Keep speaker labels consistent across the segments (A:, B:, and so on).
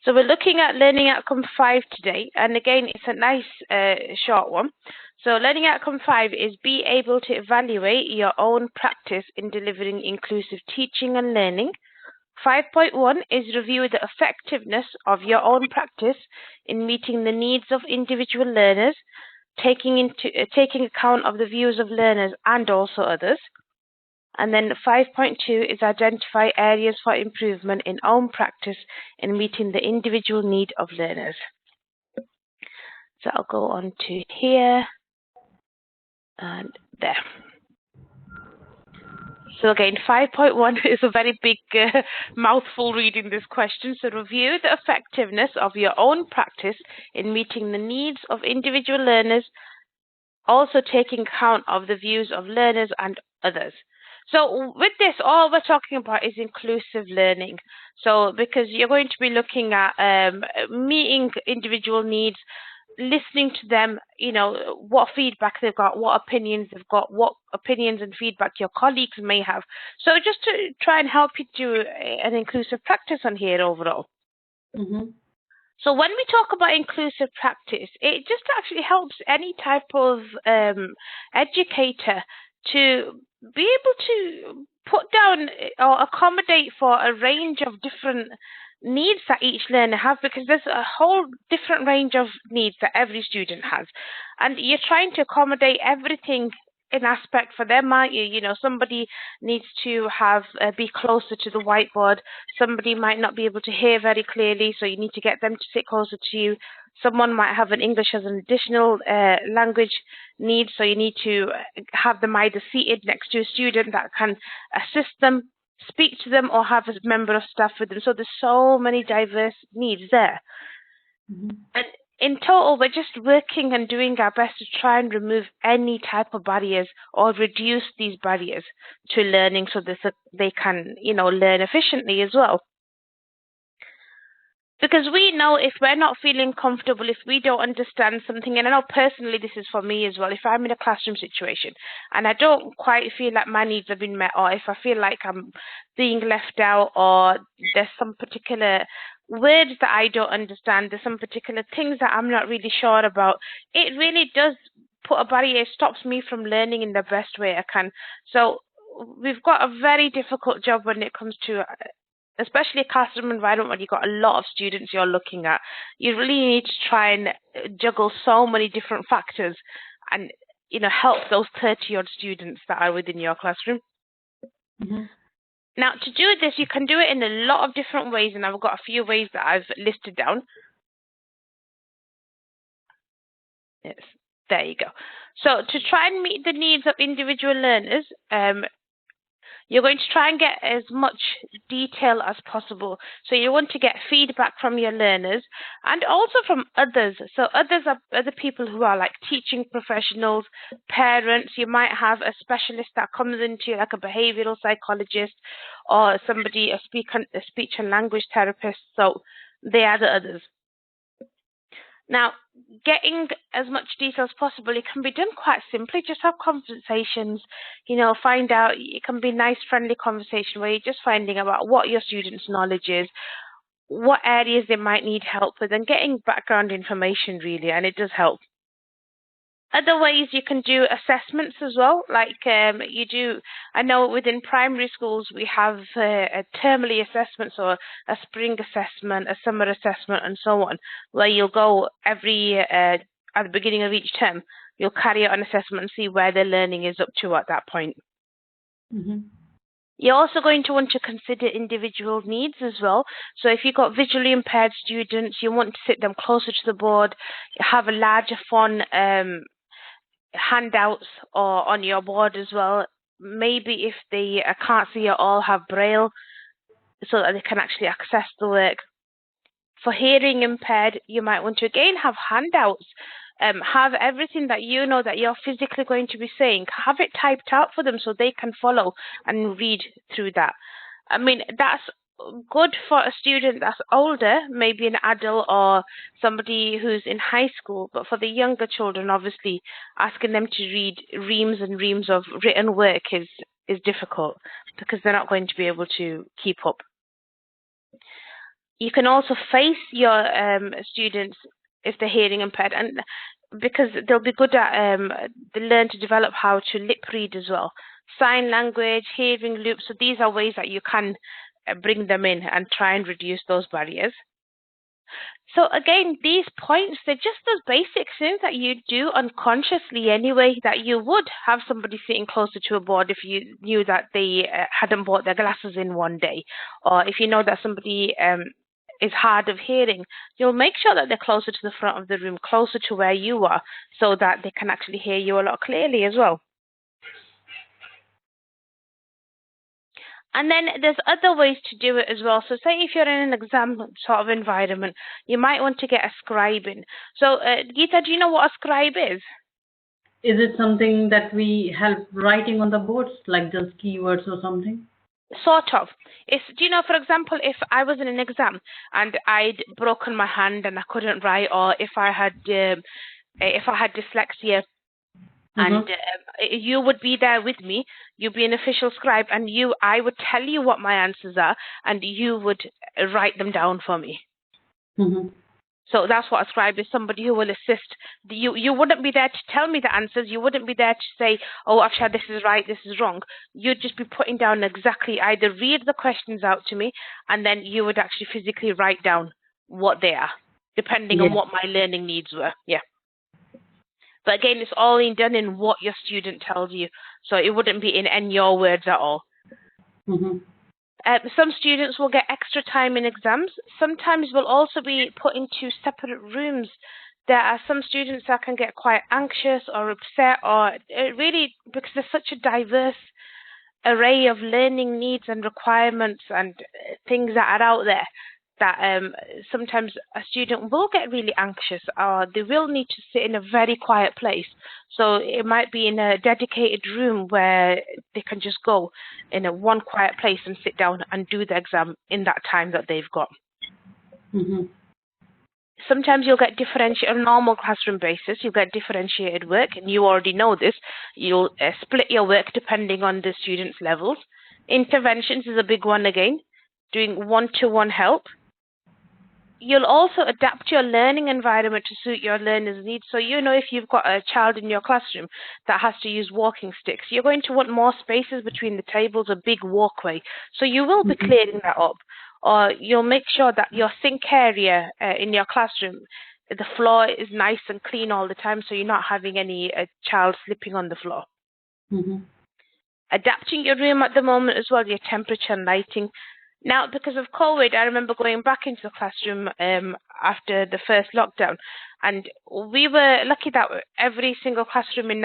A: So we're looking at Learning Outcome 5 today, and again, it's a nice short one. So Learning Outcome 5 is be able to evaluate your own practice in delivering inclusive teaching and learning. 5.1 is review the effectiveness of your own practice in meeting the needs of individual learners, taking account of the views of learners and also others. And then 5.2 is identify areas for improvement in own practice in meeting the individual need of learners. So I'll go on to here and there. So again, 5.1 is a very big mouthful reading this question. So review the effectiveness of your own practice in meeting the needs of individual learners, also taking account of the views of learners and others. So with this, all we're talking about is inclusive learning. So because you're going to be looking at meeting individual needs, listening to them, you know, what feedback they've got, what opinions they've got, what opinions and feedback your colleagues may have. So just to try and help you do an inclusive practice on here overall. So when we talk about inclusive practice, it just actually helps any type of educator to be able to put down or accommodate for a range of different needs that each learner have, because there's a whole different range of needs that every student has, and you're trying to accommodate everything in aspect for them, aren't you? You know, somebody needs to have be closer to the whiteboard. Somebody might not be able to hear very clearly, so you need to get them to sit closer to you. Someone might have an English as an additional language need, so you need to have them either seated next to a student that can assist them, speak to them, or have a member of staff with them. So there's so many diverse needs there. And in total, we're just working and doing our best to try and remove any type of barriers or reduce these barriers to learning so that they can, you know, learn efficiently as well. Because we know if we're not feeling comfortable, if we don't understand something, and I know personally this is for me as well, if I'm in a classroom situation and I don't quite feel like my needs have been met, or if I feel like I'm being left out, or there's some particular words that I don't understand, there's some particular things that I'm not really sure about, it really does put a barrier. It stops me from learning in the best way I can. So we've got a very difficult job when it comes to especially a classroom environment where you've got a lot of students you're looking at. You really need to try and juggle so many different factors and, you know, help those 30-odd students that are within your classroom. Now, to do this, you can do it in a lot of different ways, and I've got a few ways that I've listed down. Yes, there you go. So to try and meet the needs of individual learners, you're going to try and get as much detail as possible. So you want to get feedback from your learners and also from others. So others are other people who are like teaching professionals, parents. You might have a specialist that comes into, like a behavioral psychologist, or somebody, a speech and language therapist. So they are the others. Now, getting as much detail as possible, it can be done quite simply. Just have conversations, you know, find out. It can be nice, friendly conversation where you're just finding about what your students' knowledge is, what areas they might need help with, and getting background information, really, and it does help. Other ways you can do assessments as well, like you do. I know within primary schools we have a termly assessments, or a spring assessment, a summer assessment, and so on, where you'll go every at the beginning of each term, you'll carry out an assessment and see where their learning is up to at that point. You're also going to want to consider individual needs as well. So if you've got visually impaired students, you want to sit them closer to the board, have a larger font, handouts or on your board as well. Maybe if they can't see at all, have braille so that they can actually access the work. For hearing impaired, you might want to again have handouts. Have everything that you know that you're physically going to be saying, have it typed out for them so they can follow and read through that. I mean, that's good for a student that's older, maybe an adult or somebody who's in high school, but for the younger children, obviously, asking them to read reams and reams of written work is difficult because they're not going to be able to keep up. You can also face your students if they're hearing impaired, and because they'll be good at they learn to develop how to lip read as well, sign language, hearing loops. So these are ways that you can bring them in and try and reduce those barriers. So again, these points, they're just those basic things that you do unconsciously anyway, that you would have somebody sitting closer to a board if you knew that they hadn't bought their glasses in one day, or if you know that somebody is hard of hearing, you'll make sure that they're closer to the front of the room, closer to where you are, so that they can actually hear you a lot clearly as well. And then there's other ways to do it as well. So say if you're in an exam sort of environment, you might want to get a scribe in. So Geeta, do you know what a scribe is?
B: Is it something that we help writing on the boards, like just keywords or something?
A: Sort of. Do you know, for example, if I was in an exam and I'd broken my hand and I couldn't write, or if I had dyslexia, and you would be there with me, you'd be an official scribe, and I would tell you what my answers are, and you would write them down for me. So that's what a scribe is, somebody who will assist. You wouldn't be there to tell me the answers. You wouldn't be there to say, oh, actually, this is right, this is wrong. You'd just be putting down exactly, either read the questions out to me, and then you would actually physically write down what they are, depending on what my learning needs were. Yeah. But again, it's all done in what your student tells you. So it wouldn't be in your words at all. Some students will get extra time in exams. Sometimes will also be put into separate rooms. There are some students that can get quite anxious or upset, or really, because there's such a diverse array of learning needs and requirements and things that are out there, that sometimes a student will get really anxious, or they will need to sit in a very quiet place. So it might be in a dedicated room where they can just go in one quiet place and sit down and do the exam in that time that they've got. Sometimes you'll get differentiated on a normal classroom basis. You'll get differentiated work, and you already know this. You'll split your work depending on the students' levels. Interventions is a big one again, doing one-to-one help. You'll also adapt your learning environment to suit your learners' needs. So, if you've got a child in your classroom that has to use walking sticks, you're going to want more spaces between the tables, a big walkway. So you will be clearing that up. Or you'll make sure that your sink area in your classroom, the floor is nice and clean all the time, so you're not having any child slipping on the floor. Adapting your room at the moment as well, your temperature and lighting. Now, because of COVID, I remember going back into the classroom after the first lockdown, and we were lucky that every single classroom in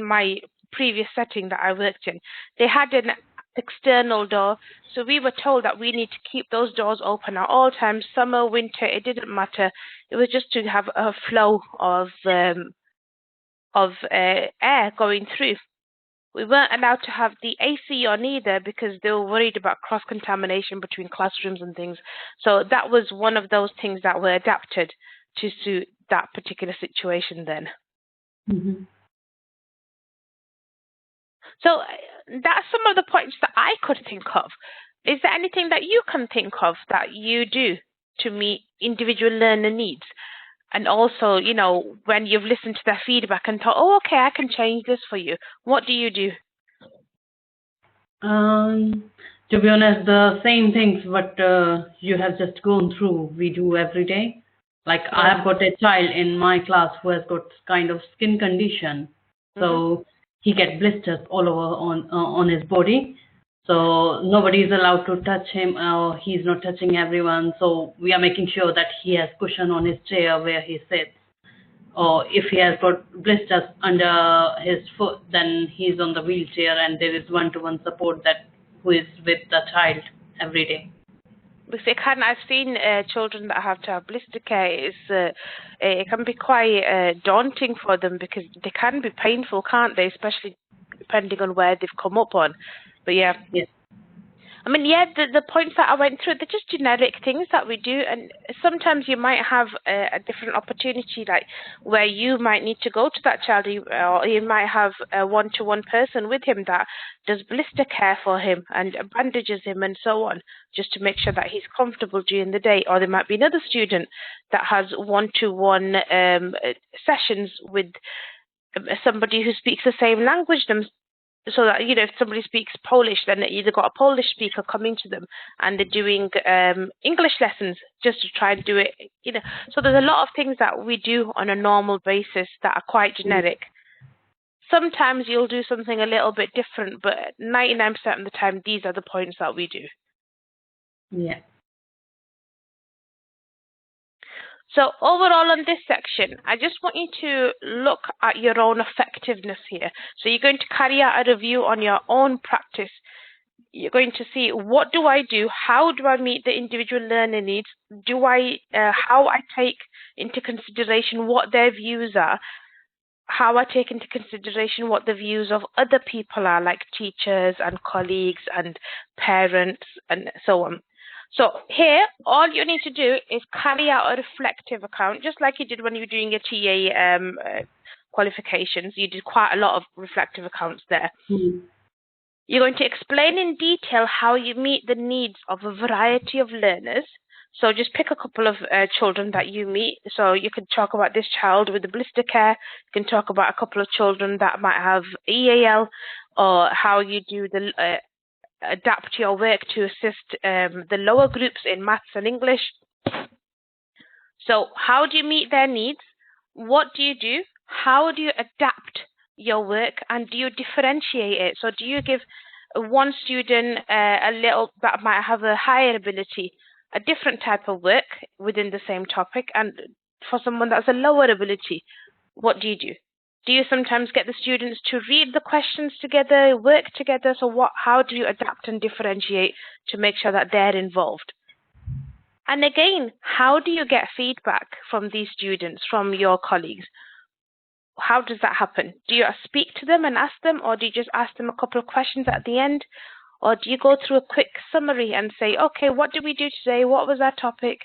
A: my previous setting that I worked in, they had an external door. So we were told that we need to keep those doors open at all times, summer, winter, it didn't matter. It was just to have a flow of air going through. We weren't allowed to have the AC on either because they were worried about cross-contamination between classrooms and things. So that was one of those things that were adapted to suit that particular situation then. So that's some of the points that I could think of. Is there anything that you can think of that you do to meet individual learner needs? And also, when you've listened to their feedback and thought, oh, okay, I can change this for you. What do you do?
B: To be honest, the same things what you have just gone through, we do every day. Like I've got a child in my class who has got kind of skin condition. So he gets blisters all over on his body. So nobody is allowed to touch him, or he's not touching everyone. So we are making sure that he has cushion on his chair where he sits. Or if he has got blisters under his foot, then he's on the wheelchair, and there is one-to-one support that who is with the child every day.
A: Because I've seen children that have to have blister care. It can be quite daunting for them because they can be painful, can't they? Especially depending on where they've come up on. But yeah.
B: Yes.
A: I mean, yeah, the points that I went through, they're just generic things that we do. And sometimes you might have a different opportunity, like where you might need to go to that child, or you might have a one-to-one person with him that does blister care for him and bandages him and so on, just to make sure that he's comfortable during the day. Or there might be another student that has one-to-one sessions with somebody who speaks the same language so that, you know, if somebody speaks Polish, then they either got a Polish speaker coming to them and they're doing English lessons just to try and do it, you know. So there's a lot of things that we do on a normal basis that are quite generic. Sometimes you'll do something a little bit different, but 99% of the time, these are the points that we do.
B: Yeah.
A: So overall on this section, I just want you to look at your own effectiveness here. So you're going to carry out a review on your own practice. You're going to see, what do I do? How do I meet the individual learner needs? How I take into consideration what their views are? How I take into consideration what the views of other people are, like teachers and colleagues and parents and so on. So here, all you need to do is carry out a reflective account, just like you did when you were doing your TA qualifications. You did quite a lot of reflective accounts there. You're going to explain in detail how you meet the needs of a variety of learners. So just pick a couple of children that you meet. So you can talk about this child with the blister care. You can talk about a couple of children that might have EAL, or how you do the adapt your work to assist the lower groups in maths and English. So how do you meet their needs? What do you do? How do you adapt your work, and do you differentiate it? So do you give one student a little that might have a higher ability, a different type of work within the same topic, and for someone that's a lower ability, what do you do? Do you sometimes get the students to read the questions together, work together? So how do you adapt and differentiate to make sure that they're involved? And again, how do you get feedback from these students, from your colleagues? How does that happen? Do you speak to them and ask them, or do you just ask them a couple of questions at the end? Or do you go through a quick summary and say, okay, what did we do today? What was our topic?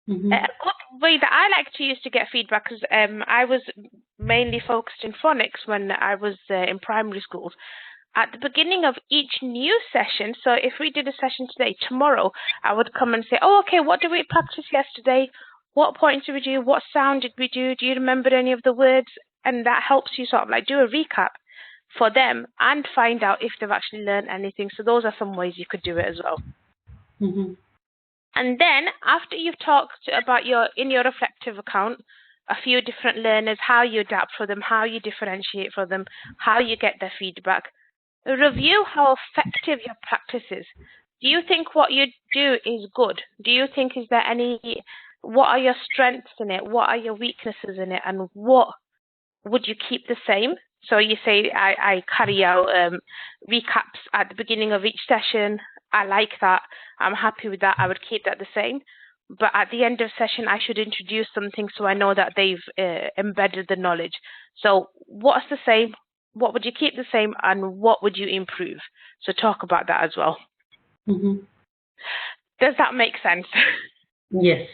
A: A good way that I like to use to get feedback, because I was mainly focused in phonics when I was in primary schools. At the beginning of each new session, so if we did a session today, tomorrow, I would come and say, oh, okay, what did we practice yesterday? What points did we do? What sound did we do? Do you remember any of the words? And that helps you sort of like do a recap for them and find out if they've actually learned anything. So those are some ways you could do it as well. And then after you've talked about in your reflective account, a few different learners, how you adapt for them, how you differentiate for them, how you get their feedback, review how effective your practice is. Do you think what you do is good? Do you think, what are your strengths in it? What are your weaknesses in it? And what would you keep the same? So you say, I carry out recaps at the beginning of each session. I like that. I'm happy with that. I would keep that the same. But at the end of session, I should introduce something so I know that they've embedded the knowledge. So what's the same? What would you keep the same, and what would you improve? So talk about that as well. Does that make sense?
B: Yes.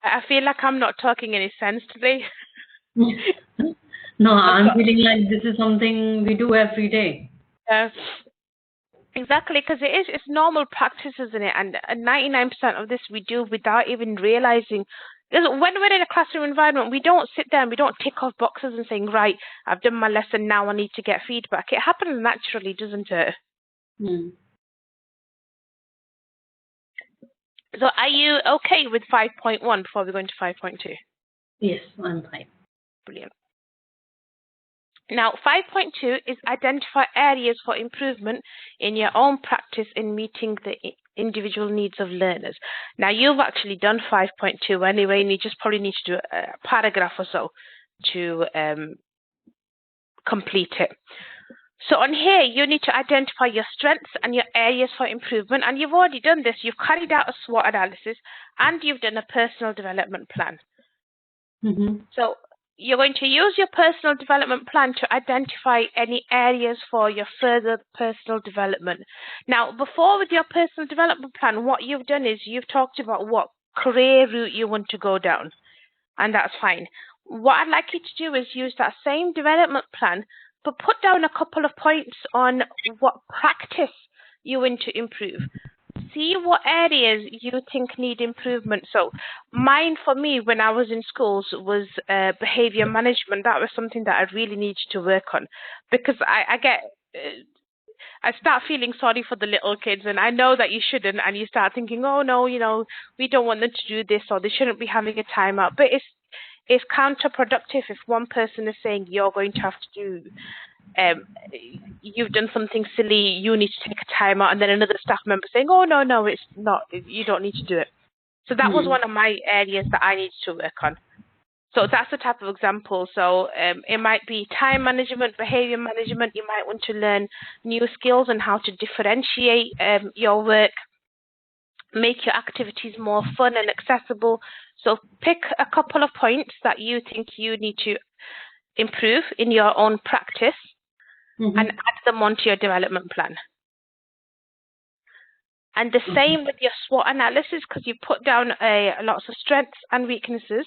A: I feel like I'm not talking any sense today.
B: No, I'm feeling like this is something we do every day.
A: Exactly, because it's normal practice, isn't it? And 99% of this we do without even realizing. Because when we're in a classroom environment, we don't sit there and we don't tick off boxes and saying, right, I've done my lesson, now I need to get feedback. It happens naturally, doesn't it? So are you okay with 5.1 before we go into 5.2?
B: Yes, I'm fine.
A: Brilliant. Now, 5.2 is identify areas for improvement in your own practice in meeting the individual needs of learners. Now, you've actually done 5.2 anyway, and you just probably need to do a paragraph or so to complete it. So on here, you need to identify your strengths and your areas for improvement, and you've already done this. You've carried out a SWOT analysis, and you've done a personal development plan. So you're going to use your personal development plan to identify any areas for your further personal development. Now, before with your personal development plan, what you've done is you've talked about what career route you want to go down, and that's fine. What I'd like you to do is use that same development plan, but put down a couple of points on what practice you want to improve. See what areas you think need improvement. So mine, for me, when I was in schools, was behavior management. That was something that I really needed to work on, because I start feeling sorry for the little kids, and I know that you shouldn't, and you start thinking, oh no, we don't want them to do this, or they shouldn't be having a timeout. But it's counterproductive if one person is saying you're going to have to do, you've done something silly, you need to take a time out, and then another staff member saying, oh no, it's not, you don't need to do it. So that was one of my areas that I needed to work on. So that's the type of example. So it might be time management, behavior management. You might want to learn new skills and how to differentiate your work, make your activities more fun and accessible. So pick a couple of points that you think you need to improve in your own practice, and add them onto your development plan. And the same with your SWOT analysis, because you put down lots of strengths and weaknesses.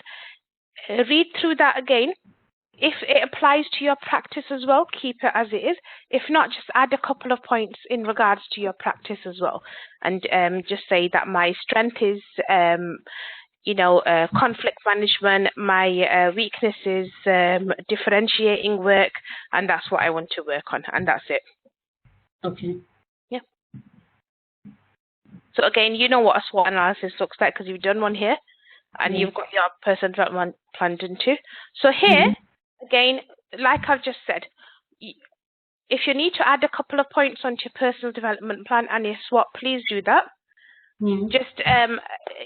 A: Read through that again. If it applies to your practice as well, keep it as it is. If not, just add a couple of points in regards to your practice as well. And just say that my strength is, conflict management, my weakness is differentiating work, and that's what I want to work on, and that's it.
B: Okay.
A: Yeah. So again, you know what a SWOT analysis looks like because you've done one here, and you've got your personal development plan done too. So here, again, like I've just said, if you need to add a couple of points onto your personal development plan and your SWOT, please do that. Just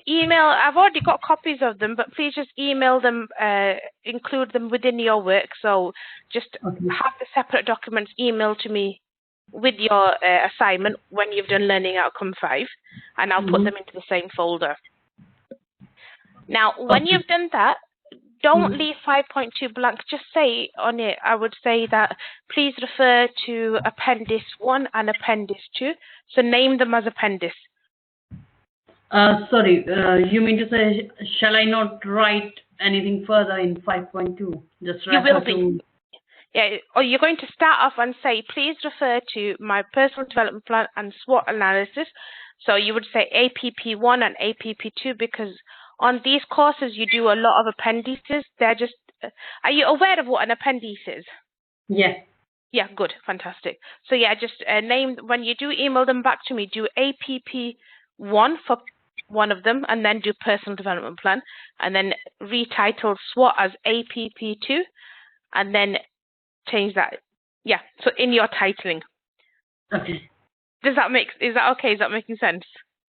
A: email. I've already got copies of them, but please just email them, include them within your work. So just have the separate documents emailed to me with your assignment when you've done Learning Outcome 5, and I'll put them into the same folder. Now, when you've done that, don't leave 5.2 blank. Just say on it, I would say that please refer to Appendix 1 and Appendix 2. So name them as Appendix.
B: Sorry, you mean to say, shall I not write anything further in 5.2? Just refer
A: you will be. Yeah, or you're going to start off and say, please refer to my personal development plan and SWOT analysis. So you would say APP1 and APP2, because on these courses you do a lot of appendices. They're just, are you aware of what an appendix is?
B: Yeah.
A: Yeah, good, fantastic. So yeah, just name, when you do email them back to me, do APP1 for one of them, and then do personal development plan, and then retitle SWOT as APP2, and then change that. Yeah, so in your titling.
B: Okay.
A: Is that okay? Is that making sense?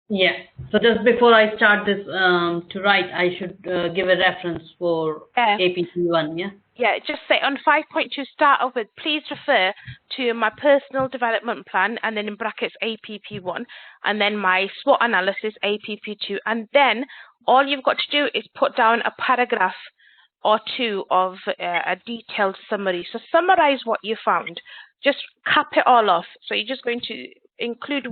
B: Yeah. So just before I start this to write, I should give a reference for APP1, yeah?
A: Yeah, just say on 5.2, start off with, please refer to my personal development plan, and then in brackets APP1, and then my SWOT analysis APP2, and then all you've got to do is put down a paragraph or two of a detailed summary. So summarize what you found. Just cap it all off. So you're just going to include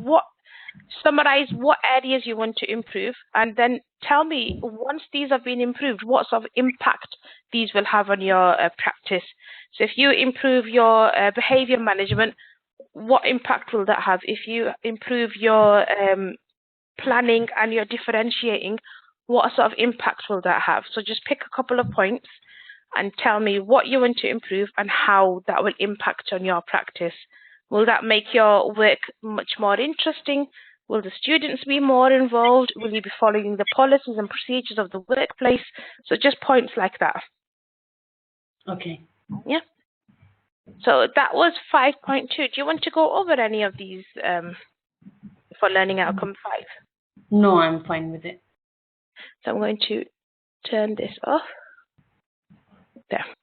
A: summarize what areas you want to improve, and then tell me, once these have been improved, what sort of impact these will have on your practice. So if you improve your behavior management, what impact will that have? If you improve your planning and your differentiating, what sort of impact will that have? So just pick a couple of points and tell me what you want to improve and how that will impact on your practice. Will that make your work much more interesting? Will the students be more involved? Will you be following the policies and procedures of the workplace? So just points like that.
B: Okay.
A: Yeah. So that was 5.2. Do you want to go over any of these for Learning Outcome 5?
B: No, I'm fine with it.
A: So I'm going to turn this off. There.